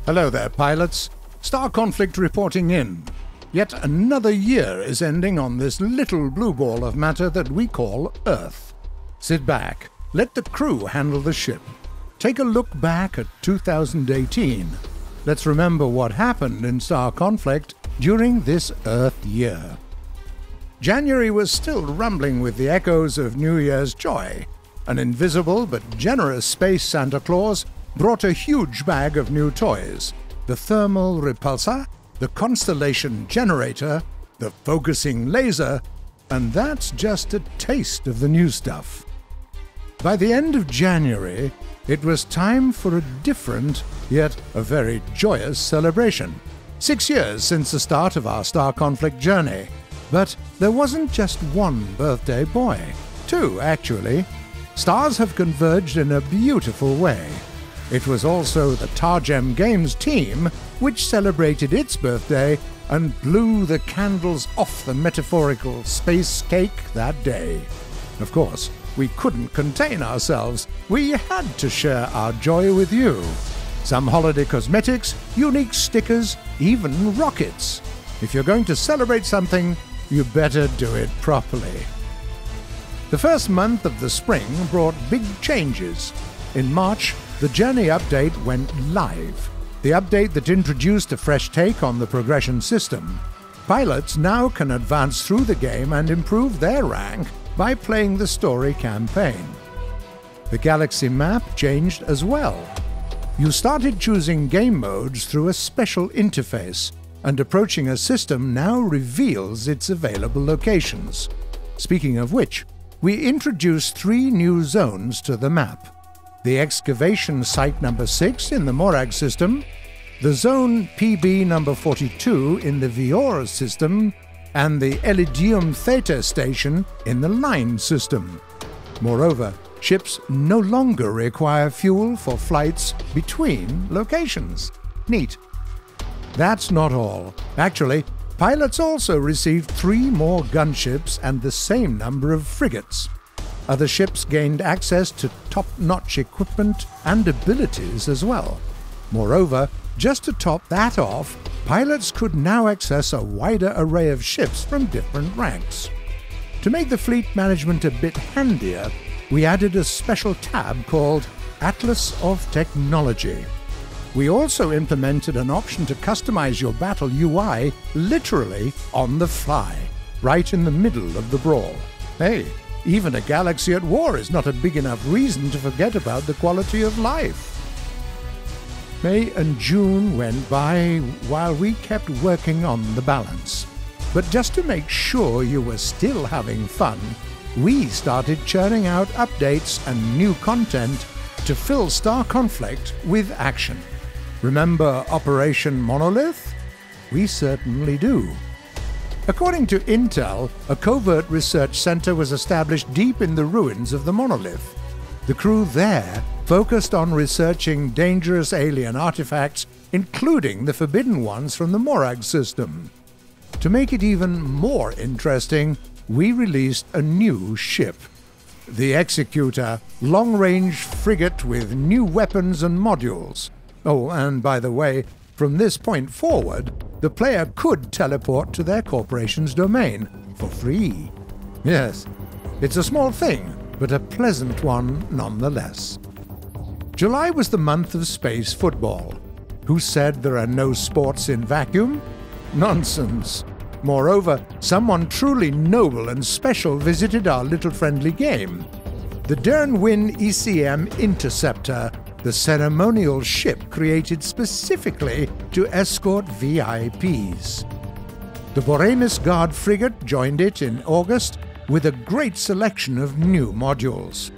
Hello there, pilots. Star Conflict reporting in. Yet another year is ending on this little blue ball of matter that we call Earth. Sit back. Let the crew handle the ship. Take a look back at 2018. Let's remember what happened in Star Conflict during this Earth year. January was still rumbling with the echoes of New Year's joy. An invisible but generous space Santa Claus brought a huge bag of new toys. The thermal repulsor, the constellation generator, the focusing laser, and that's just a taste of the new stuff. By the end of January, it was time for a different, yet a very joyous celebration. 6 years since the start of our Star Conflict journey. But there wasn't just one birthday boy. Two, actually. Stars have converged in a beautiful way. It was also the Targem Games team which celebrated its birthday and blew the candles off the metaphorical space cake that day. Of course, we couldn't contain ourselves. We had to share our joy with you. Some holiday cosmetics, unique stickers, even rockets. If you're going to celebrate something, you better do it properly. The first month of the spring brought big changes. In March, the Journey update went live. The update that introduced a fresh take on the progression system. Pilots now can advance through the game and improve their rank by playing the story campaign. The galaxy map changed as well. You started choosing game modes through a special interface, and approaching a system now reveals its available locations. Speaking of which, we introduced 3 new zones to the map. The excavation site number 6 in the Morag system, the zone PB number 42 in the Viora system, and the Elydium Theta station in the Line system. Moreover, ships no longer require fuel for flights between locations. Neat. That's not all. Actually, pilots also received 3 more gunships and the same number of frigates. Other ships gained access to top-notch equipment and abilities as well. Moreover, just to top that off, pilots could now access a wider array of ships from different ranks. To make the fleet management a bit handier, we added a special tab called Atlas of Technology. We also implemented an option to customize your battle UI literally on the fly, right in the middle of the brawl. Hey, even a galaxy at war is not a big enough reason to forget about the quality of life. May and June went by while we kept working on the balance. But just to make sure you were still having fun, we started churning out updates and new content to fill Star Conflict with action. Remember Operation Monolith? We certainly do. According to Intel, a covert research center was established deep in the ruins of the Monolith. The crew there focused on researching dangerous alien artifacts, including the forbidden ones from the Morag system. To make it even more interesting, we released a new ship. The Executor, long-range frigate with new weapons and modules. Oh, and by the way, from this point forward, the player could teleport to their corporation's domain for free. Yes, it's a small thing, but a pleasant one nonetheless. July was the month of space football. Who said there are no sports in vacuum? Nonsense. Moreover, someone truly noble and special visited our little friendly game. The Dernwin ECM Interceptor, the ceremonial ship created specifically to escort VIPs. The Boremis Guard frigate joined it in August with a great selection of new modules.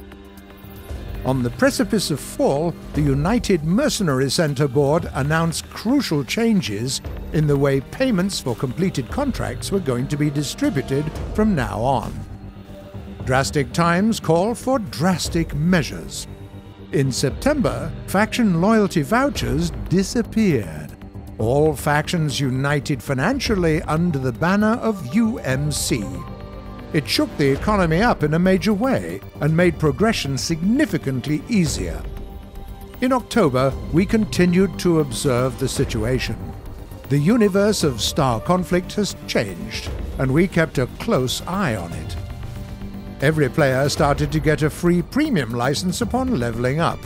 On the precipice of fall, the United Mercenary Center Board announced crucial changes in the way payments for completed contracts were going to be distributed from now on. Drastic times call for drastic measures. In September, faction loyalty vouchers disappeared. All factions united financially under the banner of UMC. It shook the economy up in a major way and made progression significantly easier. In October, we continued to observe the situation. The universe of Star Conflict has changed, and we kept a close eye on it. Every player started to get a free premium license upon leveling up,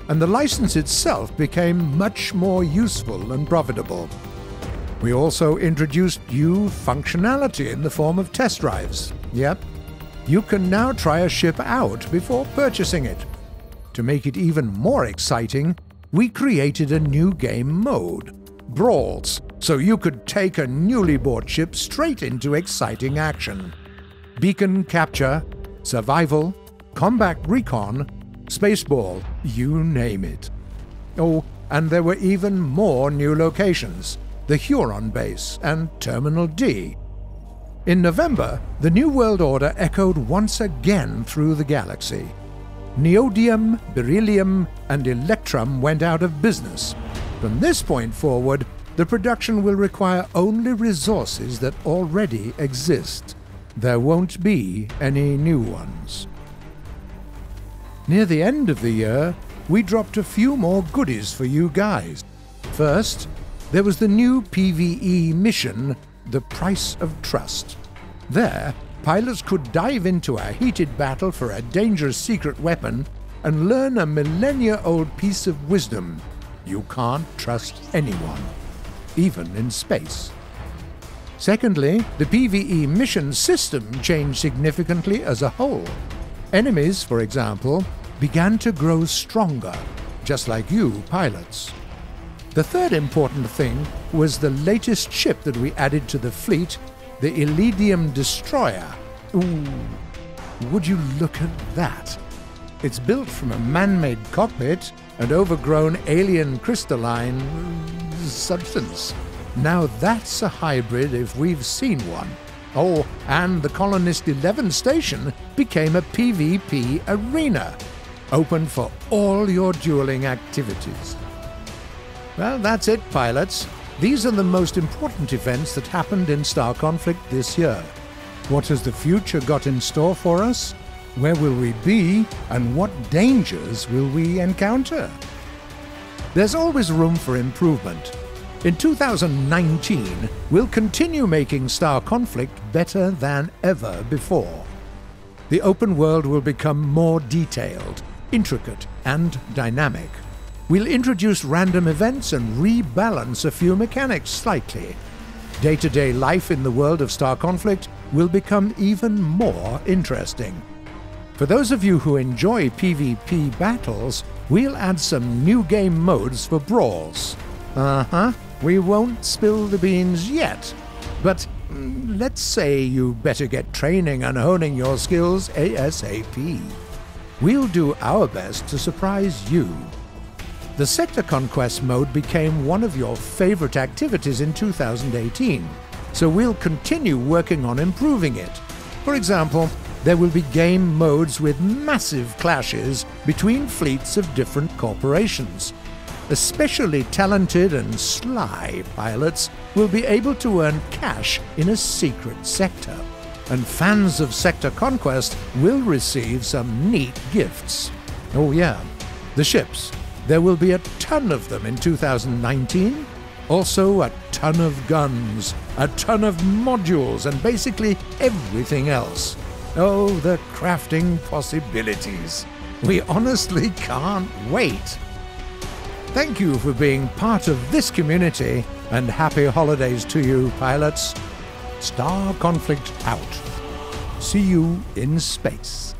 and the license itself became much more useful and profitable. We also introduced new functionality in the form of test drives. Yep, you can now try a ship out before purchasing it. To make it even more exciting, we created a new game mode, Brawls, so you could take a newly bought ship straight into exciting action. Beacon capture, survival, combat recon, spaceball, you name it. Oh, and there were even more new locations, the Huron base and Terminal D. In November, the New World Order echoed once again through the galaxy. Neodymium, beryllium, and electrum went out of business. From this point forward, the production will require only resources that already exist. There won't be any new ones. Near the end of the year, we dropped a few more goodies for you guys. First, there was the new PvE mission, The Price of Trust. There, pilots could dive into a heated battle for a dangerous secret weapon and learn a millennia-old piece of wisdom: you can't trust anyone, even in space. Secondly, the PvE mission system changed significantly as a whole. Enemies, for example, began to grow stronger, just like you pilots. The third important thing was the latest ship that we added to the fleet, the Iridium Destroyer. Ooh, would you look at that? It's built from a man-made cockpit and overgrown alien crystalline substance. Now that's a hybrid if we've seen one. Oh, and the Colonist 11 station became a PvP arena, open for all your dueling activities. Well, that's it, pilots. These are the most important events that happened in Star Conflict this year. What has the future got in store for us? Where will we be, and what dangers will we encounter? There's always room for improvement. In 2019, we'll continue making Star Conflict better than ever before. The open world will become more detailed, intricate, and dynamic. We'll introduce random events and rebalance a few mechanics slightly. Day-to-day life in the world of Star Conflict will become even more interesting. For those of you who enjoy PvP battles, we'll add some new game modes for brawls. We won't spill the beans yet, but let's say you better get training and honing your skills ASAP. We'll do our best to surprise you. The Sector Conquest mode became one of your favorite activities in 2018, so we'll continue working on improving it. For example, there will be game modes with massive clashes between fleets of different corporations. Especially talented and sly pilots will be able to earn cash in a secret sector, and fans of Sector Conquest will receive some neat gifts. Oh yeah, the ships. There will be a ton of them in 2019. Also a ton of guns, a ton of modules, and basically everything else. Oh, the crafting possibilities. We honestly can't wait. Thank you for being part of this community, and happy holidays to you, pilots. Star Conflict out. See you in space.